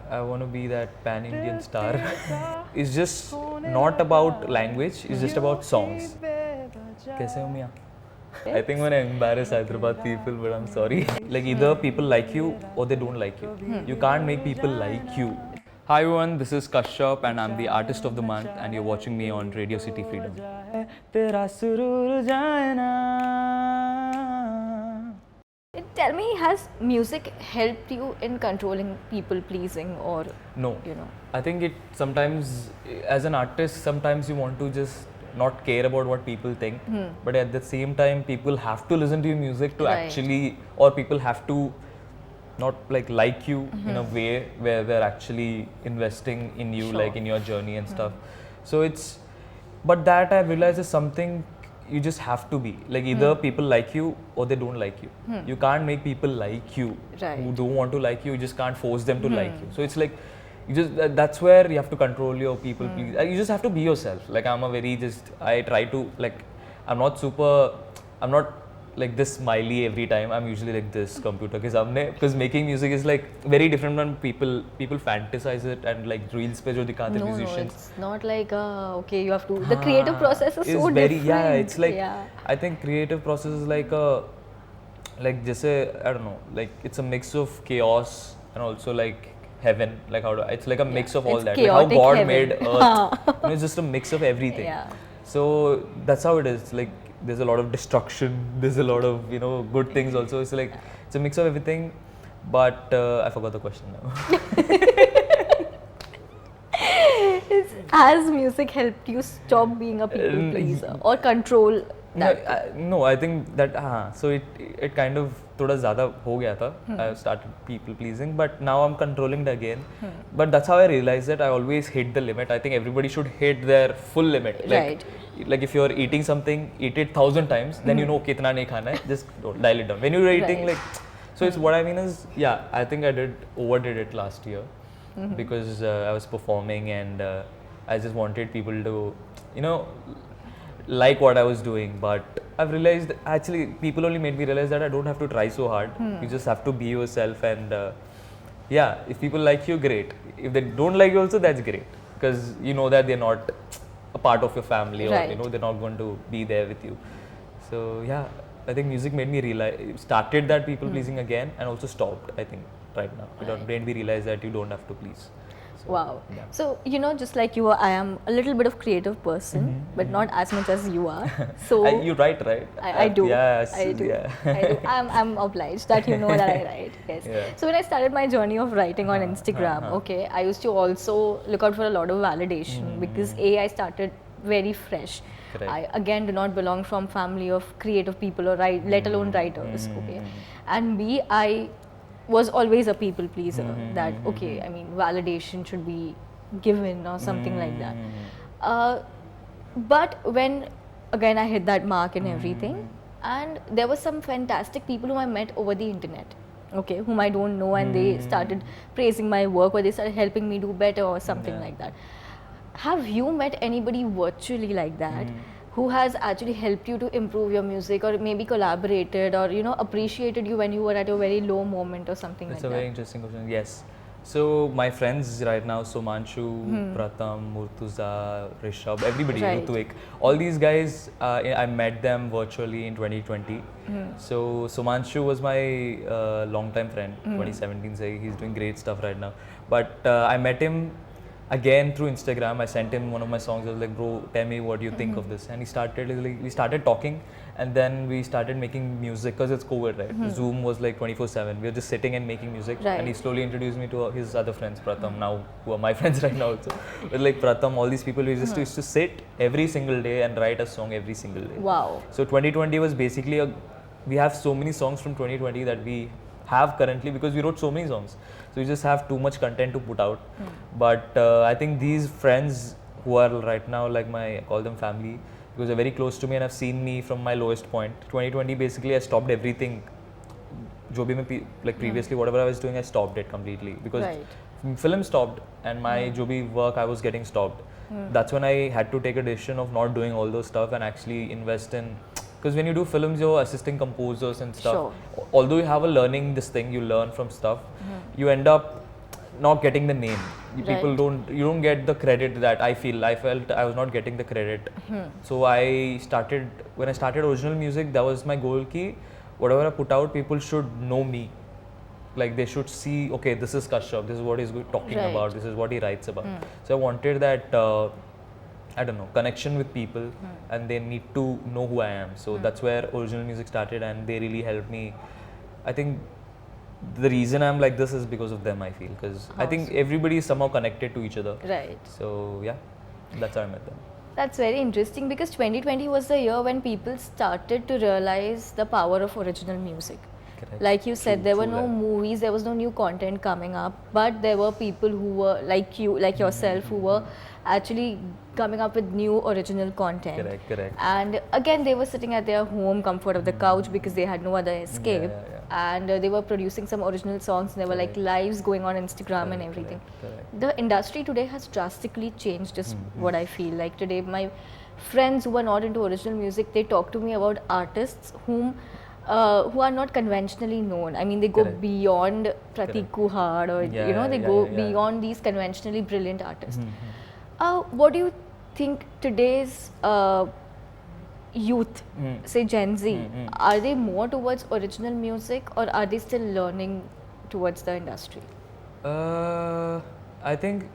I want to be that pan-Indian star. It's just not about language, it's just about songs. Kaise ho Mia? I think when I embarrass Hyderabad people, but I'm sorry. Like either people like you or they don't like you. You can't make people like you. Hi everyone, this is KASYAP and I'm the artist of the month and you're watching me on Radio City Freedom. Tell me, has music helped you in controlling people pleasing or No. you know? I think it sometimes, as an artist, sometimes you want to just not care about what people think, but at the same time, people have to listen to your music to Right. actually, or people have to not like you in a way where they're actually investing in you, Sure. like in your journey and stuff. So it's, but that I realize is something you just have to be. Like either people like you or they don't like you. You can't make people like you Right. who don't want to like you. You just can't force them to like you. So it's like, you just that's where you have to control your people. Please, you just have to be yourself. Like I'm a very I try to like, I'm not like this smiley every time. I'm usually like this computer because making music is like very different when people fantasize it and like reels pe jo dikhate No, musicians. it's not like okay, you have to. The creative process is so very, different. yeah, it's like yeah. I think creative process is like a just I don't know, like it's a mix of chaos and also like heaven, like it's like a mix of all it's that, like how chaotic God heaven. made earth. It's just a mix of everything. Yeah. So that's how it is. Like there's a lot of destruction, there's a lot of good things also. It's like it's a mix of everything. But I forgot the question now. Has music helped you stop being a people pleaser or control that? No, I think that so it kind of thoda zyada ho gaya tha. I started people pleasing, but now I'm controlling it again. But that's how I realized that I always hit the limit. I think everybody should hit their full limit. Right. Like if you're eating something, eat it 1,000 times, then you know kitna nahi khana hai, just don't dial it down. When you're eating Right. so it's what I mean is, yeah, I think I overdid it last year because I was performing and I just wanted people to, like what I was doing. But I've realized actually people only made me realize that I don't have to try so hard. You just have to be yourself and yeah, if people like you, great. If they don't like you also, that's great because you know that they're not a part of your family or Right. they're not going to be there with you. So yeah, I think music made me realize, started that people pleasing again and also stopped, I think, right now. It made me realize that you don't have to please. So, Wow. yeah. So, just like you are, I am a little bit of creative person, but not as much as you are. So You write, right? I do. Yes. I do. Yeah. I do. I'm obliged that you know that I write. Yes. Yeah. So when I started my journey of writing on Instagram, okay, I used to also look out for a lot of validation because I started very fresh. Correct. I again do not belong from family of creative people or let alone writers. Okay, and B, I was always a people pleaser. That okay, I mean validation should be given or something like that. But when again I hit that mark and everything, and there were some fantastic people whom I met over the internet, okay, whom I don't know, and they started praising my work or they started helping me do better or something like that. Have you met anybody virtually like that who has actually helped you to improve your music or maybe collaborated or appreciated you when you were at a very low moment or something It's like a very that? interesting question. Yes. So my friends right now, Somanshu, Pratham, Murtuza, Rishabh, everybody, Right. Rutvik, all these guys, I met them virtually in 2020. So Somanshu was my long-time friend, 2017. So he's doing great stuff right now. But I met him again through Instagram. I sent him one of my songs. I was like, bro, tell me what you think of this. And we started talking, and then we started making music because it's COVID, right? Zoom was like 24/7. We were just sitting and making music. Right. And he slowly introduced me to his other friends, Pratham, now who are my friends right now also. But like Pratham, all these people, we just used to sit every single day and write a song every single day. Wow. So 2020 was basically we have so many songs from 2020 that we have currently because we wrote so many songs. So we just have too much content to put out. But I think these friends who are right now like I call them family because they're very close to me and have seen me from my lowest point. 2020 basically I stopped everything. Jo bhi like previously whatever I was doing I stopped it completely because Right. film stopped and my jo bhi work I was getting stopped. That's when I had to take a decision of not doing all those stuff and actually invest in, because when you do films you're assisting composers and stuff. Sure. Although you have a learning this thing, you learn from stuff, you end up not getting the name. People Right. you don't get the credit that I felt I was not getting the credit. So when I started original music, that was my goal ki whatever I put out, people should know me. Like they should see, okay, this is Kashyap, this is what he's talking Right. about, this is what he writes about. So I wanted that I don't know, connection with people, and they need to know who I am. So that's where original music started, and they really helped me. I think the reason I'm like this is because of them, I feel, because I think everybody is somehow connected to each other. Right. So yeah, that's how I met them. That's very interesting because 2020 was the year when people started to realize the power of original music. Correct. Like you said, there were True no that. movies, there was no new content coming up, but there were people who were like you, like yourself, who were actually coming up with new original content. Correct. And again, they were sitting at their home comfort of the couch because they had no other escape. And they were producing some original songs, and there were like lives going on Instagram and everything. Correct. The industry today has drastically changed, is what I feel. Like today, my friends who are not into original music, they talk to me about artists who are not conventionally known. I mean, they go Correct. beyond Pratik Kuhad, or you know, they go yeah. beyond these conventionally brilliant artists. What do you think today's youth, say Gen Z, are they more towards original music, or are they still learning towards the industry? I think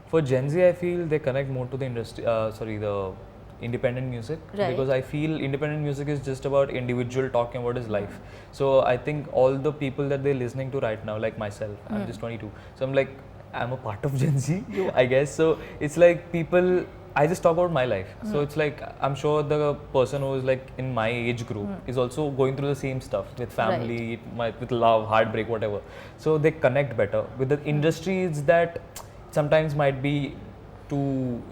for Gen Z, I feel they connect more to the industry. The independent music, Right. because I feel independent music is just about individual talking about his life. So I think all the people that they're listening to right now, like myself, I'm just 22, so I'm a part of Gen Z, I guess. So it's like people, I just talk about my life. So it's like I'm sure the person who is like in my age group is also going through the same stuff with family, with love, heartbreak, whatever. So they connect better. With the industry, it's that sometimes might be too,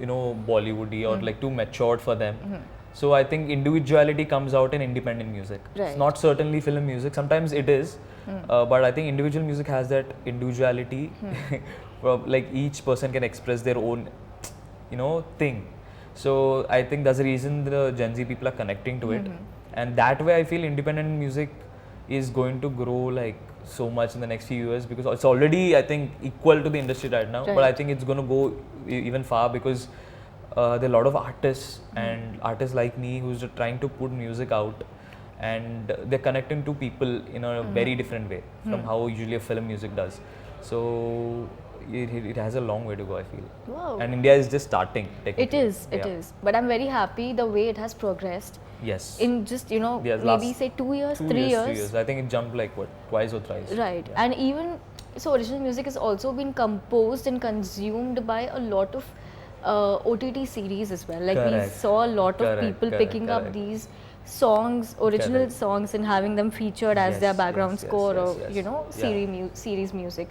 Bollywoody or like too matured for them. So I think individuality comes out in independent music. Right. It's not certainly film music. Sometimes it is, but I think individual music has that individuality. Like each person can express their own, thing. So I think that's the reason the Gen Z people are connecting to it, and that way I feel independent music is going to grow like so much in the next few years, because it's already, I think, equal to the industry right now. But I think it's going to go even far, because there are a lot of artists and artists like me who's trying to put music out, and they're connecting to people in a very different way from how usually a film music does. So it has a long way to go, I feel. Wow. And India is just starting. It Technically. is, it is. But I'm very happy the way it has progressed. Yes. In just, Yes, maybe last say 2 years, 2 3 years, 3 years. years. I think it jumped like what, twice or thrice. Right. Yeah. And even, so original music has also been composed and consumed by a lot of OTT series as well. Like we Correct. saw a lot of Correct, people correct, picking up correct. these songs, original Correct. songs, and having them featured as Yes, their yes, background yes, score, yes, or yes. series music.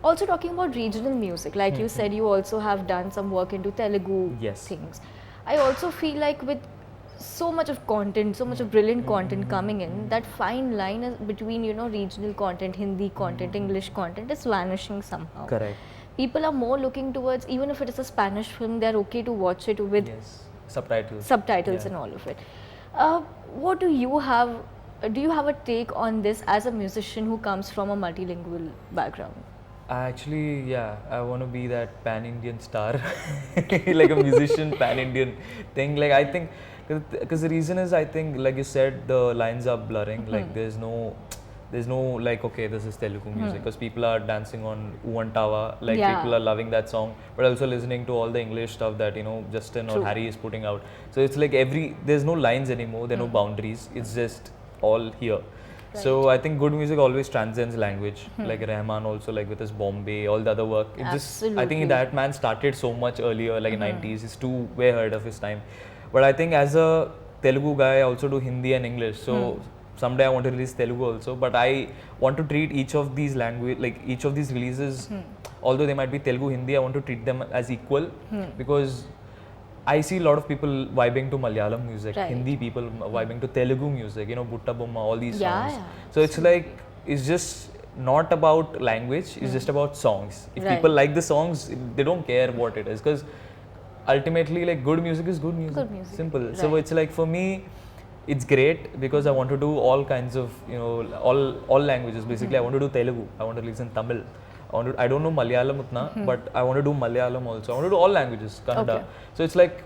Also talking about regional music, like you said, you also have done some work into Telugu Yes. things. I also feel like with so much of content, so much of brilliant content coming in, that fine line is between regional content, Hindi content, English content is vanishing somehow. Correct. People are more looking towards, even if it is a Spanish film, they're okay to watch it with Yes. Subtitles. subtitles Yeah. and all of it. What do you have? Do you have a take on this as a musician who comes from a multilingual background? Actually, I want to be that pan-Indian star, like a musician, pan-Indian thing. Like I think, because the reason is, I think, like you said, the lines are blurring. Like there's no like, okay, this is Telugu music, because people are dancing on Uvantawa, like people are loving that song, but also listening to all the English stuff that Justin or Harry is putting out. So it's like there's no lines anymore, there are no boundaries. It's just all here. Right. So I think good music always transcends language. Like Rahman also, like with his Bombay, all the other work. It Absolutely. I think that man started so much earlier, like in 90s. He's way ahead of his time. But I think as a Telugu guy, I also do Hindi and English. So someday I want to release Telugu also. But I want to treat each of these each of these releases, although they might be Telugu, Hindi, I want to treat them as equal, because I see a lot of people vibing to Malayalam music, Right. Hindi people vibing to Telugu music, Butta Bomma, all these songs. Yeah. So it's like, it's just not about language, it's just about songs. If Right. people like the songs, they don't care what it is, because ultimately, like, good music is good music. Good music. Simple. So Right. it's like, for me, it's great because I want to do all kinds of, all languages. Basically, I want to do Telugu, I want to listen Tamil, I don't know Malayalam utna, but I want to do Malayalam also. I want to do all languages, Kannada. Okay. So it's like,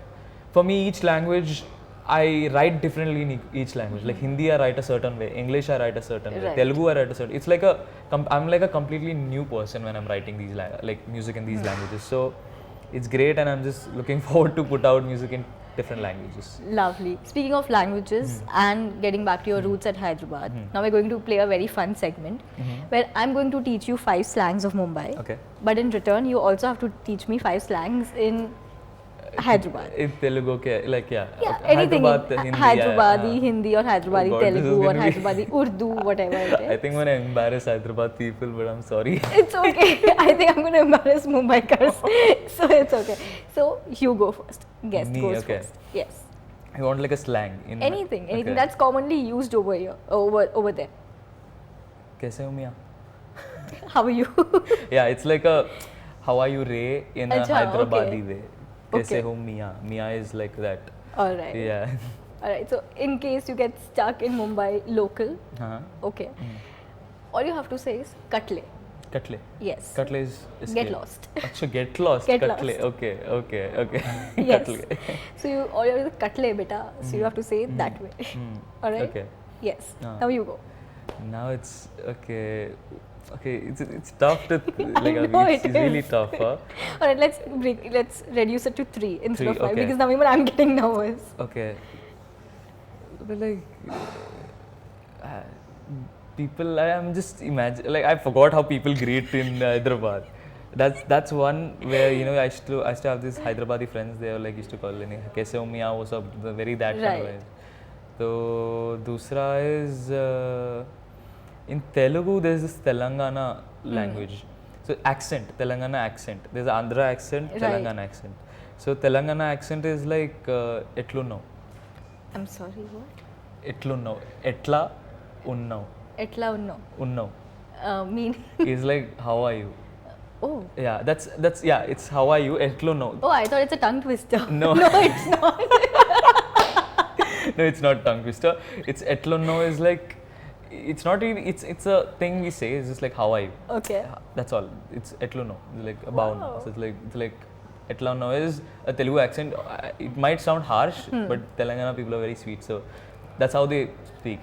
for me, each language, I write differently in each language. Like Hindi, I write a certain way. English, I write a certain way. Right. Telugu, I write a certain. It's like I'm like a completely new person when I'm writing these like music in these languages. So it's great, and I'm just looking forward to put out music in different languages. Lovely. Speaking of languages and getting back to your roots at Hyderabad, now we're going to play a very fun segment where I'm going to teach you 5 slangs of Mumbai. Okay. But in return, you also have to teach me 5 slangs in Hyderabad. In Telugu, okay, like Yeah, okay. anything Hyderabad, in Hindi, Hyderabadi, yeah. Hindi or Hyderabadi Oh God, this is Telugu or gonna be- Hyderabadi Urdu, whatever it is. I think I'm gonna embarrass Hyderabad people, but I'm sorry. It's okay. I think I'm going to embarrass Mumbaikars. So it's okay. So you go first. Guest Me, goes okay. first. Yes. I want like a slang. Anything Okay. that's commonly used over here, over there. Kaise ho miyan? How are you? Yeah, it's like a how are you Ray in a Acha, Hyderabadi okay. way. Kaise Okay. ho Mia? Mia is like that. All right. Yeah. All right. So in case you get stuck in Mumbai local, Huh? okay, all you have to say is katle. Katle. Yes. Katle is Get escape. lost. Achha, get lost. Get Katle. lost. Okay. Yes. Katle. So you all you have to katle beta. So you have to say it that way. All right. Okay. Yes. Ah. Now you go. Now it's okay. Okay, it's tough to like. know It's it really is. tough. Huh? All right. Let's reduce it to 3 instead 3, of 5 okay. because now even I'm getting nervous. Okay. But like, uh, people, I'm just imagine like I forgot how people greet in Hyderabad. That's one where I used to have these Hyderabadi friends. They were like used to call me "Kaise ho miyan?" Was very that kind of Right. way. So दूसरा is in Telugu there's this Telangana language. So accent, Telangana accent. There's Andhra accent, Right. Telangana accent. So Telangana accent is like etlunno. I'm sorry. What? Etlunno. Etla unno. Etla unno. Unno. Mean. Is like how are you? Oh. Yeah, that's yeah, it's how are you? Etlunno. Oh, I thought it's a tongue twister. No. No, it's not. No, it's not tongue twister. It's etlunno is like it's not even it's a thing we say. It's just like how are you? Okay. That's all. It's etlunno. It's like a bound. Wow. So it's like etlunno is a Telugu accent. It might sound harsh, but Telangana people are very sweet. So that's how they speak.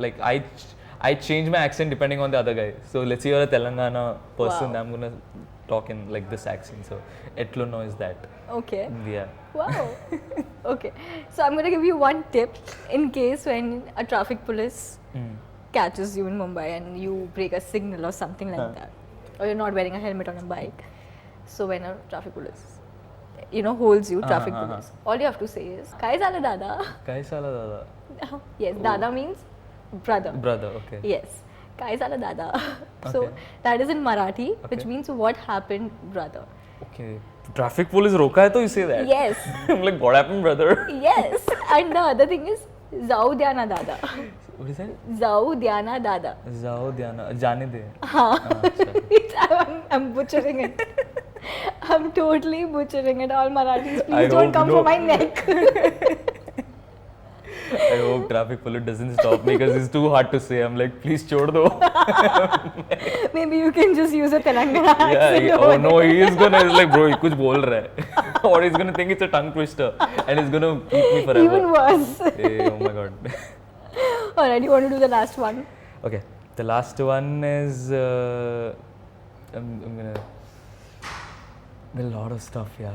Like I change my accent depending on the other guy. So let's say you're a Telangana person, Wow. I'm gonna talk in like this accent. So etlunno is that. Okay. Yeah. Wow. Okay. So I'm going to give you one tip in case when a traffic police catches you in Mumbai and you break a signal or something like that, or you're not wearing a helmet on a bike. So when a traffic police, holds you, traffic police, all you have to say is "Kai zala dada." Kaisala dada. Yes, dada means brother. Brother, okay. Yes. Kai zala dada. So Okay. that is in Marathi, which Okay. means what happened, brother. Okay. Traffic police roka hai to you say that? Yes. I'm like, what happened, brother? Yes. And the other thing is Zau Dhyana Dada. What is that? Zau Dhyana Dada. Zao Diana. Jane de. I'm butchering it. I'm totally butchering it. All Marathis, please I don't hope come no. for my neck. I hope traffic police doesn't stop me because it's too hard to say. I'm like, please chhod do. Maybe you can just use a Telangana accent. Yeah, over oh no, there. he is gonna like, bro, he kuch bol raha hai. Or he's gonna think it's a tongue twister and he's gonna keep me forever. Even worse. Hey, oh my god. Alright, you want to do the last one? Okay, the last one is I'm gonna. There's a lot of stuff, yeah.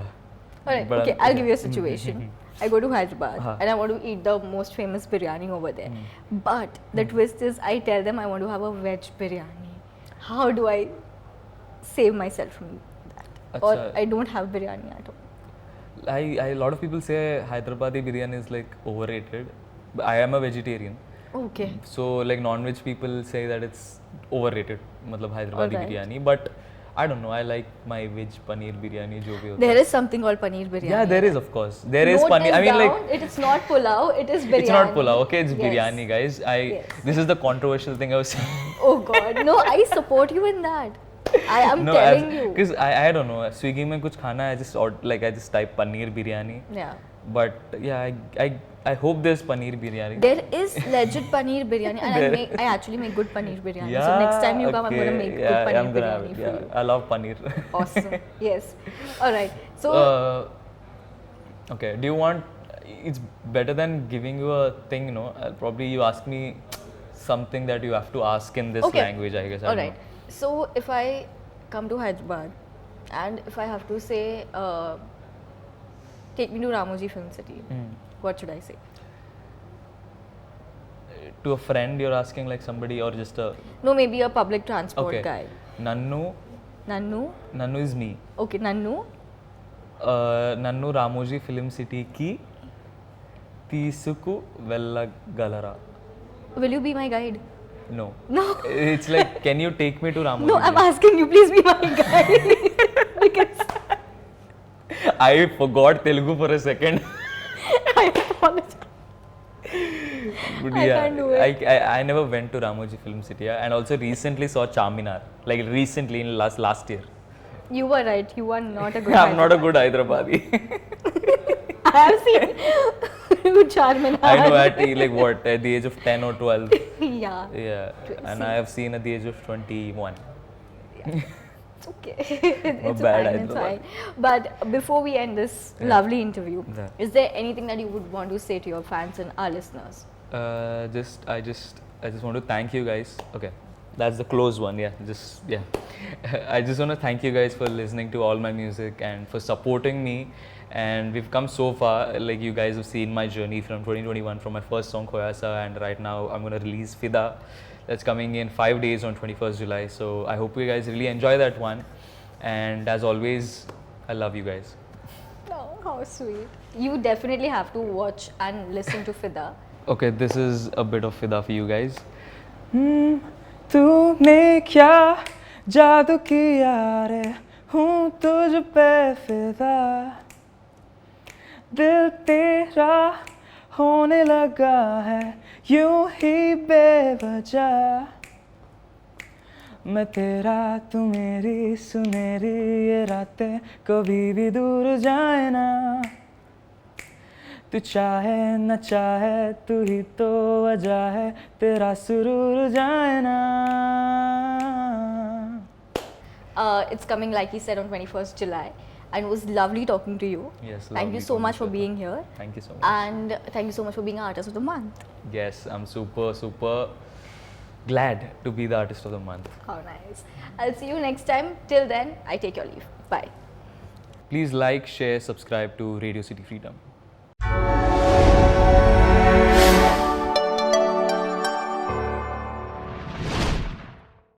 Alright, But okay, I'll give you a situation. I go to Hyderabad Uh-huh. and I want to eat the most famous biryani over there. But the twist is I tell them I want to have a veg biryani. How do I save myself from that? Or Acha. I don't have biryani at all. A lot of people say Hyderabadi biryani is like overrated. But I am a vegetarian. Okay. So like non-veg people say that it's overrated. Matlab Hyderabadi Alright. biryani. But I don't know. I like my veg paneer biryani. Jo bhi hota There is something called paneer biryani. Yeah, there is, of course. There is Note paneer. this I mean, like, down, it is not pulao, it is biryani. it's not pulao, okay? It's Yes. biryani, guys. Yes. This is the controversial thing I was saying. Oh God, no, I support you in that. I am telling you. Because I don't know. Swiggy mein kuch khana, I just type paneer biryani. Yeah. But yeah, I hope there's paneer biryani. There is legit paneer biryani, and I actually make good paneer biryani. Yeah, So next time you come, I'm okay. gonna make Yeah, good paneer I'm gonna have biryani it. for Yeah, you. I love paneer. Awesome. Yes. All right. So Okay, do you want, it's better than giving you a thing, you know, probably you ask me something that you have to ask in this language, I guess. I all don't right. know. So if I come to Hyderabad, and if I have to say, take me to Ramoji Film City, what should I say? To a friend, you're asking like somebody or just a. No, maybe a public transport Okay. guy. Nannu. Nannu. Nannu is me. Okay, Nannu. నన్ను Ramoji film సిటీకి తీసుకు వెళ్ళగలరా? Will you be my guide? No. No. It's like, can you take me to Ramoji? No, I'm asking you, please be my guide. Because I forgot Telugu for a second. I apologize. But I yeah, can't do it. I never went to Ramoji Film City, and also recently saw Charminar, like recently in last year. You were right. You are not a good. I'm not a good Hyderabadi. I have seen Charminar. I know at the age of 10 or 12. Yeah. Yeah, and I have seen at the age of 21. It's okay. Not It's bad, fine. It's fine. But before we end this lovely interview, is there anything that you would want to say to your fans and our listeners? I just want to thank you guys. Okay, that's the close one. Yeah. I just want to thank you guys for listening to all my music and for supporting me. And we've come so far. Like, you guys have seen my journey from 2021, from my first song Koyasa, and right now I'm gonna release Fida. That's coming in 5 days on 21st July. So I hope you guys really enjoy that one. And as always, I love you guys. Oh, how sweet. You definitely have to watch and listen to Fida. Okay, this is a bit of Fida for you guys. तूने क्या जादू किया रे, हूँ तुझ पे फिदा, दिल तेरा होने लगा है यूं ही बेवजह, मैं तेरा तू मेरी सुनहरी ये रातें कभी भी दूर जाए ना, तू चाहे न चाहे तू ही तो वजह है तेरा सुरूर जाए ना. It's coming, like he said, on 21st July. And it was lovely talking to you. Yes, thank you so much for being here. Thank you so much. And thank you so much for being Artist of the Month. Yes, I'm super glad to be the Artist of the Month. How nice. I'll see you next time. Till then, I take your leave. Bye. Please like, share, subscribe to Radio City Freedom.